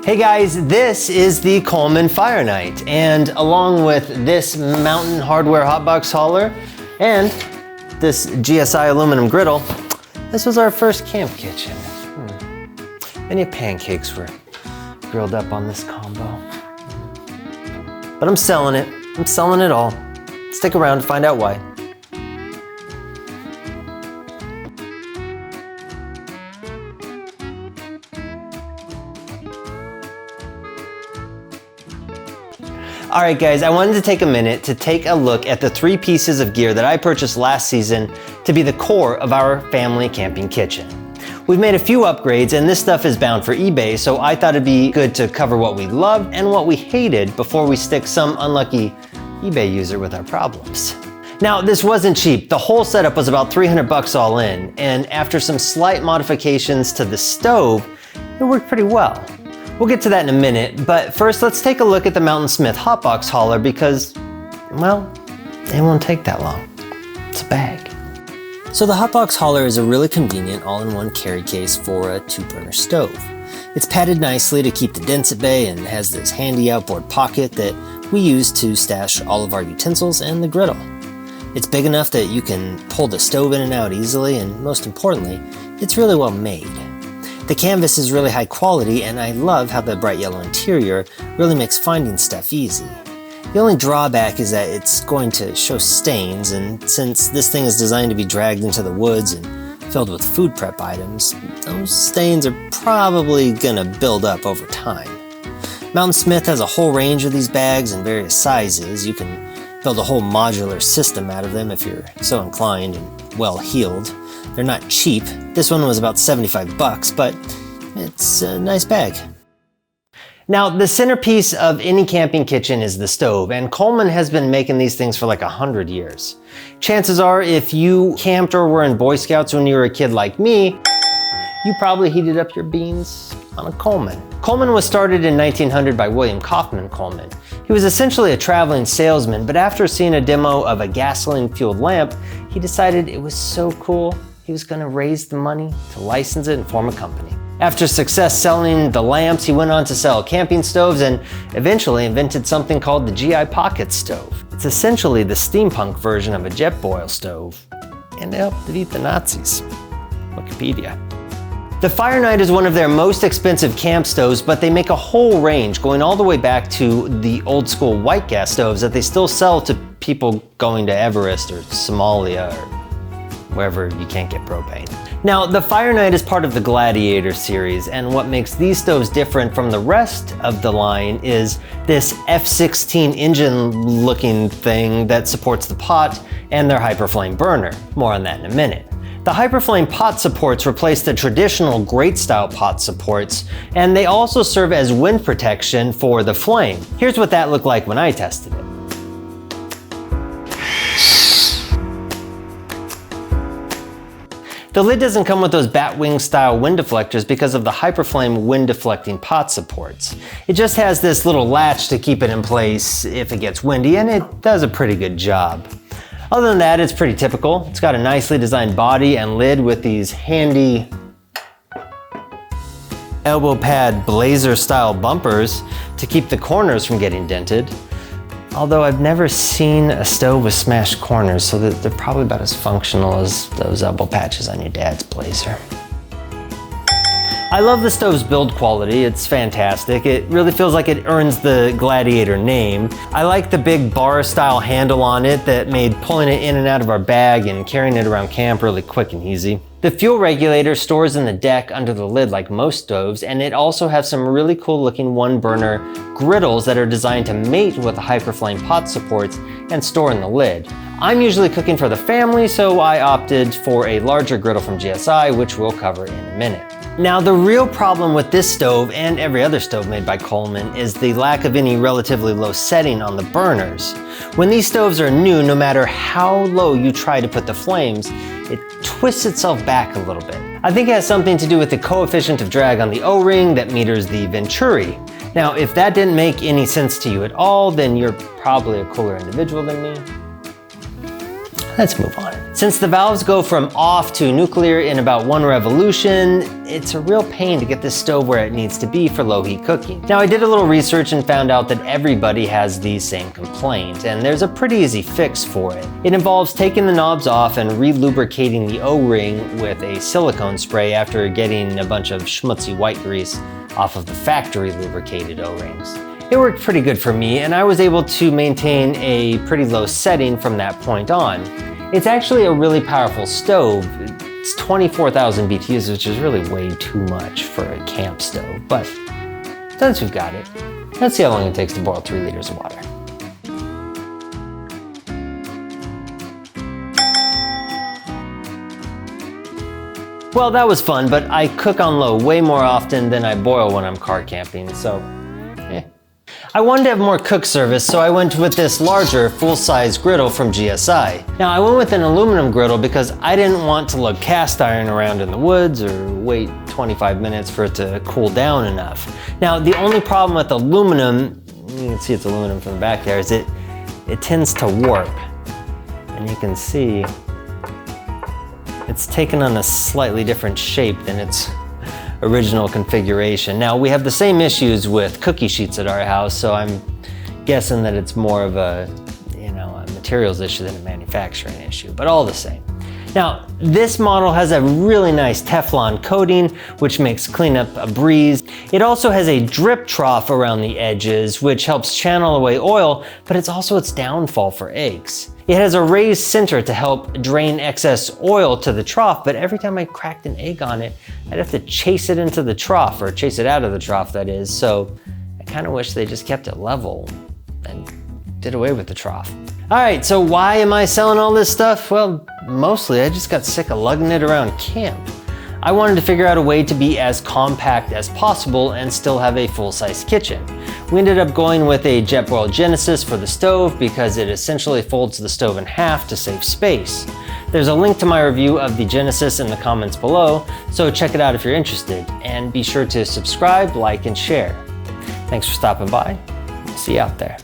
Hey guys, this is the Coleman Fyreknight, and along with this mountain hardware hotbox hauler and this GSI aluminum griddle, this was our first camp kitchen. Many pancakes were grilled up on this combo. But I'm selling it. I'm selling it all. Stick around to find out why. All right guys, I wanted to take a minute to take a look at the 3 pieces of gear that I purchased last season to be the core of our family camping kitchen. We've made a few upgrades and this stuff is bound for eBay, so I thought it'd be good to cover what we loved and what we hated before we stick some unlucky eBay user with our problems. Now, this wasn't cheap. The whole setup was about 300 bucks all in, and after some slight modifications to the stove, it worked pretty well. We'll get to that in a minute, but first let's take a look at the Smith Hotbox Hauler because, well, it won't take that long. It's a bag. So the Hotbox Hauler is a really convenient all-in-one carry case for a 2-burner stove. It's padded nicely to keep the dents at bay and has this handy outboard pocket that we use to stash all of our utensils and the griddle. It's big enough that you can pull the stove in and out easily, and most importantly, it's really well made. The canvas is really high quality, and I love how the bright yellow interior really makes finding stuff easy. The only drawback is that it's going to show stains, and since this thing is designed to be dragged into the woods and filled with food prep items, those stains are probably gonna build up over time. Smith has a whole range of these bags in various sizes. You can build a whole modular system out of them if you're so inclined and well-heeled. They're not cheap. This one was about 75 bucks, but it's a nice bag. Now, the centerpiece of any camping kitchen is the stove, and Coleman has been making these things for like 100 years. Chances are, if you camped or were in Boy Scouts when you were a kid like me, you probably heated up your beans on a Coleman. Coleman was started in 1900 by William Kaufman Coleman. He was essentially a traveling salesman, but after seeing a demo of a gasoline-fueled lamp, he decided it was so cool, he was gonna raise the money to license it and form a company. After success selling the lamps, he went on to sell camping stoves and eventually invented something called the GI Pocket Stove. It's essentially the steampunk version of a JETBOIL stove, and it helped defeat the Nazis. Wikipedia. The Fyreknight is one of their most expensive camp stoves, but they make a whole range going all the way back to the old school white gas stoves that they still sell to people going to Everest or Somalia or wherever you can't get propane. Now, the Fyreknight is part of the Gladiator series, and what makes these stoves different from the rest of the line is this F-16 engine looking thing that supports the pot and their Hyperflame burner. More on that in a minute. The Hyperflame pot supports replace the traditional grate style pot supports, and they also serve as wind protection for the flame. Here's what that looked like when I tested it. The lid doesn't come with those batwing style wind deflectors because of the Hyperflame wind deflecting pot supports. It just has this little latch to keep it in place if it gets windy, and it does a pretty good job. Other than that, it's pretty typical. It's got a nicely designed body and lid with these handy elbow pad blazer style bumpers to keep the corners from getting dented. Although I've never seen a stove with smashed corners, so that they're probably about as functional as those elbow patches on your dad's blazer. I love the stove's build quality. It's fantastic. It really feels like it earns the Gladiator name. I like the big bar style handle on it that made pulling it in and out of our bag and carrying it around camp really quick and easy. The fuel regulator stores in the deck under the lid like most stoves, and it also has some really cool looking 1-burner griddles that are designed to mate with the Hyperflame pot supports and store in the lid. I'm usually cooking for the family, so I opted for a larger griddle from GSI, which we'll cover in a minute. Now, the real problem with this stove and every other stove made by Coleman is the lack of any relatively low setting on the burners. When these stoves are new, no matter how low you try to put the flames, it twists itself back a little bit. I think it has something to do with the coefficient of drag on the O-ring that meters the Venturi. Now, if that didn't make any sense to you at all, then you're probably a cooler individual than me. Let's move on. Since the valves go from off to nuclear in about 1 revolution, it's a real pain to get this stove where it needs to be for low heat cooking. Now I did a little research and found out that everybody has the same complaint, and there's a pretty easy fix for it. It involves taking the knobs off and re-lubricating the O-ring with a silicone spray after getting a bunch of schmutzy white grease off of the factory lubricated O-rings. It worked pretty good for me, and I was able to maintain a pretty low setting from that point on. It's actually a really powerful stove. It's 24,000 BTUs, which is really way too much for a camp stove. But since we've got it, let's see how long it takes to boil 3 liters of water. Well, that was fun, but I cook on low way more often than I boil when I'm car camping, so I wanted to have more cook service, so I went with this larger full-size griddle from GSI. Now I went with an aluminum griddle because I didn't want to lug cast iron around in the woods or wait 25 minutes for it to cool down enough. Now the only problem with aluminum, you can see it's aluminum from the back there, is it tends to warp. And you can see it's taken on a slightly different shape than its original configuration. Now we have the same issues with cookie sheets at our house, so I'm guessing that it's more of a materials issue than a manufacturing issue, but all the same. Now this model has a really nice Teflon coating, which makes cleanup a breeze. It also has a drip trough around the edges, which helps channel away oil, but it's also its downfall for eggs. It has a raised center to help drain excess oil to the trough, but every time I cracked an egg on it, I'd have to chase it into the trough, or chase it out of the trough, that is. So I kind of wish they just kept it level and did away with the trough. All right, so why am I selling all this stuff? Well, mostly I just got sick of lugging it around camp. I wanted to figure out a way to be as compact as possible and still have a full-size kitchen. We ended up going with a JETBOIL Genesis for the stove because it essentially folds the stove in half to save space. There's a link to my review of the Genesis in the comments below, so check it out if you're interested, and be sure to subscribe, like, and share. Thanks for stopping by. See you out there.